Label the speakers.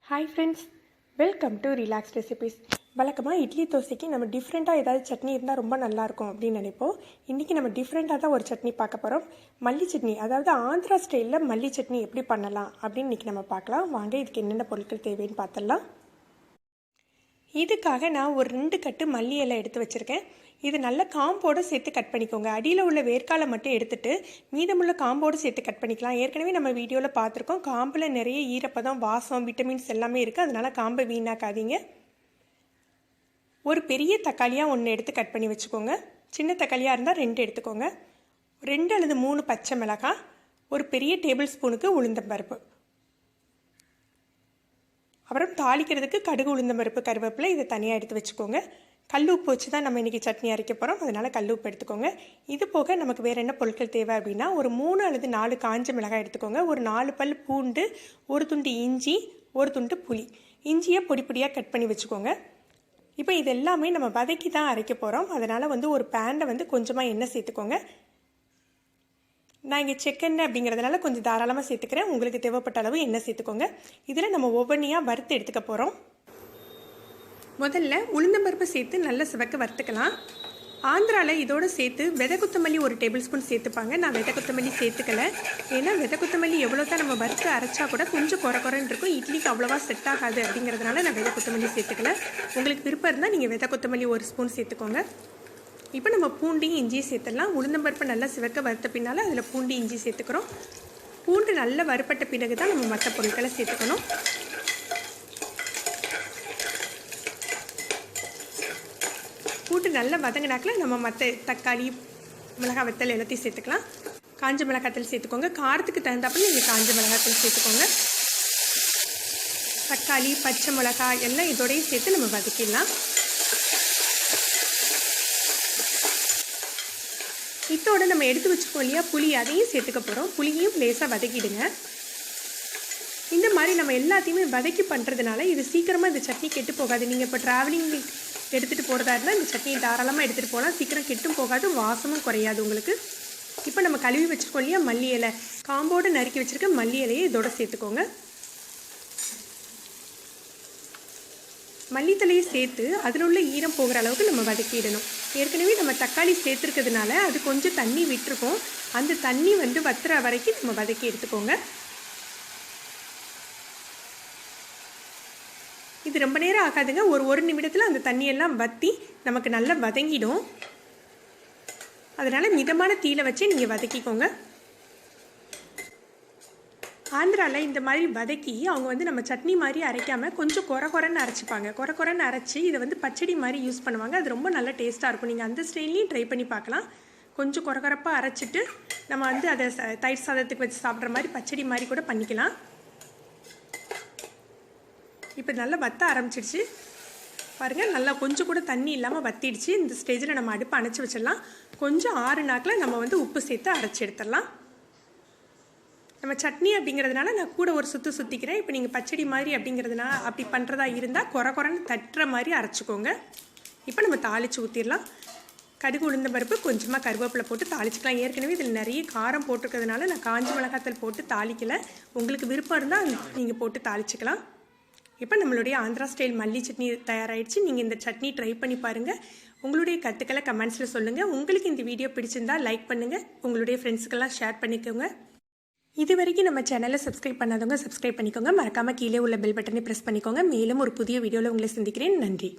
Speaker 1: Hi friends, welcome to relax recipes. வழக்கமாக இட்லி தோசைக்கு நம்ம டிஃப்ரெண்ட்டாக ஏதாவது சட்னி இருந்தால் ரொம்ப நல்லாயிருக்கும் அப்படின்னு நினைப்போம். இன்றைக்கி நம்ம டிஃப்ரெண்ட்டாக தான் ஒரு சட்னி பார்க்க போகிறோம். மல்லி சட்னி, அதாவது ஆந்திரா ஸ்டைலில் மல்லி சட்னி எப்படி பண்ணலாம் அப்படின்னு இன்றைக்கி நம்ம பார்க்கலாம். வாங்க, இதுக்கு என்னென்ன பொருட்கள் தேவைன்னு பார்த்துடலாம். இதுக்காக நான் ஒரு 2 கட்டு மல்லி இலை எடுத்து வச்சுருக்கேன். இது நல்ல காம்போடு சேர்த்து கட் பண்ணிக்கோங்க. அடியில் உள்ள வேர்க்காலை மட்டும் எடுத்துட்டு மீதமுள்ள காம்போடு சேர்த்து கட் பண்ணிக்கலாம். ஏற்கனவே நம்ம வீடியோவில் பார்த்துருக்கோம். காம்பில் நிறைய ஈரப்பதம், வாசம், விட்டமின்ஸ் எல்லாமே இருக்குது. அதனால் காம்பை வீணாக்காதீங்க. ஒரு பெரிய தக்காளியாக 1 எடுத்து கட் பண்ணி வச்சுக்கோங்க. சின்ன தக்காளியாக இருந்தால் 2 எடுத்துக்கோங்க. 2 அல்லது 3 பச்சை மிளகாய், ஒரு பெரிய டேபிள் ஸ்பூனுக்கு உளுந்தம்பருப்பு, அப்புறம் தாளிக்கிறதுக்கு கடுகு, உளுந்தம்பருப்பு, கருவேப்பிலை இதை தனியாக எடுத்து வச்சுக்கோங்க. கல் உப்பு வச்சு தான் நம்ம இன்றைக்கி சட்னி அரைக்க போகிறோம். அதனால் கல் உப்பு எடுத்துக்கோங்க. இது போக நமக்கு வேறு என்ன பொருட்கள் தேவை அப்படின்னா, ஒரு 3 அல்லது 4 காஞ்ச மிளகாய் எடுத்துக்கோங்க. ஒரு 4 பல் பூண்டு, ஒரு துண்டு இஞ்சி, ஒரு துண்டு புளி. இஞ்சியை பொடி பொடியாக கட் பண்ணி வச்சுக்கோங்க. இப்போ இது எல்லாமே நம்ம வதக்கி தான் அரைக்க போகிறோம். அதனால் ஒரு பேனில் கொஞ்சமாக எண்ணெய் சேர்த்துக்கோங்க. நான் இங்கே செக்கெண்ணெய் அப்படிங்கிறதுனால கொஞ்சம் தாராளமாக சேர்த்துக்கிறேன். உங்களுக்கு தேவைப்பட்ட அளவு எண்ணெய் சேர்த்துக்கோங்க. இதில் நம்ம ஒவ்வொன்றையாக வறுத்து எடுத்துக்க போகிறோம். முதல்ல உளுந்தம்பருப்பு சேர்த்து நல்லா சிவக்க வறுத்துக்கலாம். ஆந்திராவில் இதோடு சேர்த்து விதை கொத்தமல்லி 1 டேபிள் ஸ்பூன் சேர்த்துப்பாங்க. நான் விதை கொத்தமல்லி சேர்த்துக்கலை. ஏன்னா விதை கொத்தமல்லி எவ்வளோ தான் நம்ம வறுத்து அரைச்சா கூட கொஞ்சம் குறைன்னு இருக்கும். இட்லிக்கு அவ்வளோவா செட் ஆகாது அப்படிங்கிறதுனால நான் விதை கொத்தமல்லி சேர்த்துக்கலை. உங்களுக்கு விருப்பம் இருந்தால் நீங்கள் விதை கொத்தமல்லி 1 ஸ்பூன் சேர்த்துக்கோங்க. இப்போ நம்ம பூண்டையும் இஞ்சியும் சேர்த்துடலாம். உளுந்தம்பருப்பு நல்லா சிவக்க வறுத்த பின்னால் அதில் பூண்டு, இஞ்சி சேர்த்துக்கிறோம். பூண்டு நல்லா வறுப்பட்ட பிறகு தான் நம்ம மற்ற பொருட்களை சேர்த்துக்கணும். பூண்டு நல்லா வதங்கினாக்கில் நம்ம மற்ற தக்காளி, மிளகாய் வத்தல் எல்லாத்தையும் சேர்த்துக்கலாம். காஞ்ச மிளகாத்தல் சேர்த்துக்கோங்க. காரத்துக்கு தகுந்தாப்பில் நீங்கள் காஞ்ச மிளகாத்தல் சேர்த்துக்கோங்க. தக்காளி, பச்சை மிளகாய் எல்லாம் இதோடையும் சேர்த்து நம்ம வதக்கிடலாம். இதோட நம்ம எடுத்து வச்சுக்கோம் இல்லையா புளி, அதையும் சேர்த்துக்க போகிறோம். புளியையும் லேசாக வதக்கிடுங்க. இந்த மாதிரி நம்ம எல்லாத்தையுமே வதக்கி பண்ணுறதுனால இது சீக்கிரமாக இந்த சட்னி கெட்டு போகாது. நீங்கள் இப்போ ட்ராவலிங் எடுத்துகிட்டு போகிறதா இருந்தால் இந்த சட்னியை தாராளமாக எடுத்துகிட்டு போகலாம். சீக்கிரம் கெட்டும் போகாது, வாசமும் குறையாது உங்களுக்கு. இப்போ நம்ம கழுவி வச்சுருக்கோம் இல்லையா மல்லி இலை, காம்போடு நறுக்கி வச்சுருக்க மல்லி இலையை இதோட சேர்த்துக்கோங்க. மல்லித்தலையை சேர்த்து அதில் உள்ள ஈரம் போகிற அளவுக்கு நம்ம வதக்கிடணும். ஏற்கனவே நம்ம தக்காளி சேர்த்துருக்கிறதுனால அது கொஞ்சம் தண்ணி விட்டுருக்கோம். அந்த தண்ணி வத்துற வரைக்கும் நம்ம வதக்கி எடுத்துக்கோங்க. இது ரொம்ப நேரம் ஆகாதுங்க. ஒரு நிமிடத்தில் அந்த தண்ணியெல்லாம் வற்றி நமக்கு நல்லா வதங்கிடும். அதனால் மிதமான தீயில வச்சு நீங்கள் வதக்கிக்கோங்க. ஆந்திராவில் இந்த மாதிரி வதக்கி அவங்க நம்ம சட்னி மாதிரி அரைக்காமல் கொஞ்சம் குறைன்னு அரைச்சிப்பாங்க. குறைன்னு அரைச்சி இதை பச்சடி மாதிரி யூஸ் பண்ணுவாங்க. அது ரொம்ப நல்ல டேஸ்ட்டாக இருக்கும். நீங்கள் அந்த ஸ்டைல்லையும் ட்ரை பண்ணி பார்க்கலாம். கொஞ்சம் குறைப்பாக அரைச்சிட்டு நம்ம அதை தயிர் சாதத்துக்கு வச்சு சாப்பிட்ற மாதிரி பச்சடி மாதிரி கூட பண்ணிக்கலாம். இப்போ நல்லா வத்த ஆரம்பிச்சிடுச்சு பாருங்கள். நல்லா கொஞ்சம் கூட தண்ணி இல்லாமல் வத்திடுச்சு. இந்த ஸ்டேஜில் நம்ம அடுப்பை அணைச்சி வச்சிடலாம். கொஞ்சம் 6 நாக்கில் நம்ம உப்பு சேர்த்து அரைச்சி எடுத்துடலாம். நம்ம சட்னி அப்படிங்கிறதுனால நான் கூட ஒரு சுற்றிக்கிறேன். இப்போ நீங்கள் பச்சடி மாதிரி அப்படிங்கிறதுனால அப்படி பண்ணுறதா இருந்தால் குறைன்னு தட்டுற மாதிரி அரைச்சிக்கோங்க. இப்போ நம்ம தாளித்து ஊற்றிடலாம். கடுகு, உளுந்தம்பருப்பு, கொஞ்சமாக கருவேப்பிலை போட்டு தாளிச்சிக்கலாம். ஏற்கனவே இதில் நிறைய காரம் போட்டிருக்கிறதுனால நான் காஞ்ச மிளகாத்தல் போட்டு தாளிக்கலை. உங்களுக்கு விருப்பம் இருந்தால் நீங்கள் போட்டு தாளிச்சிக்கலாம். இப்போ நம்மளுடைய ஆந்திரா ஸ்டைல் மல்லி சட்னி தயாராகிடுச்சு. நீங்கள் இந்த சட்னி ட்ரை பண்ணி பாருங்கள். உங்களுடைய கருத்துக்களை கமெண்ட்ஸில் சொல்லுங்கள். உங்களுக்கு இந்த வீடியோ பிடிச்சிருந்தால் லைக் பண்ணுங்கள். உங்களுடைய ஃப்ரெண்ட்ஸுக்கெல்லாம் ஷேர் பண்ணிக்கோங்க. இது வரைக்கும் நம்ம சேனலை சப்ஸ்கிரைப் பண்ணாதவங்க சப்ஸ்கிரைப் பண்ணிக்கோங்க. மறக்காமல் கீழே உள்ள பெல் பட்டனை ப்ரெஸ் பண்ணிக்கோங்க. மேலும் ஒரு புதிய வீடியோவில் உங்களை சந்திக்கிறேன். நன்றி.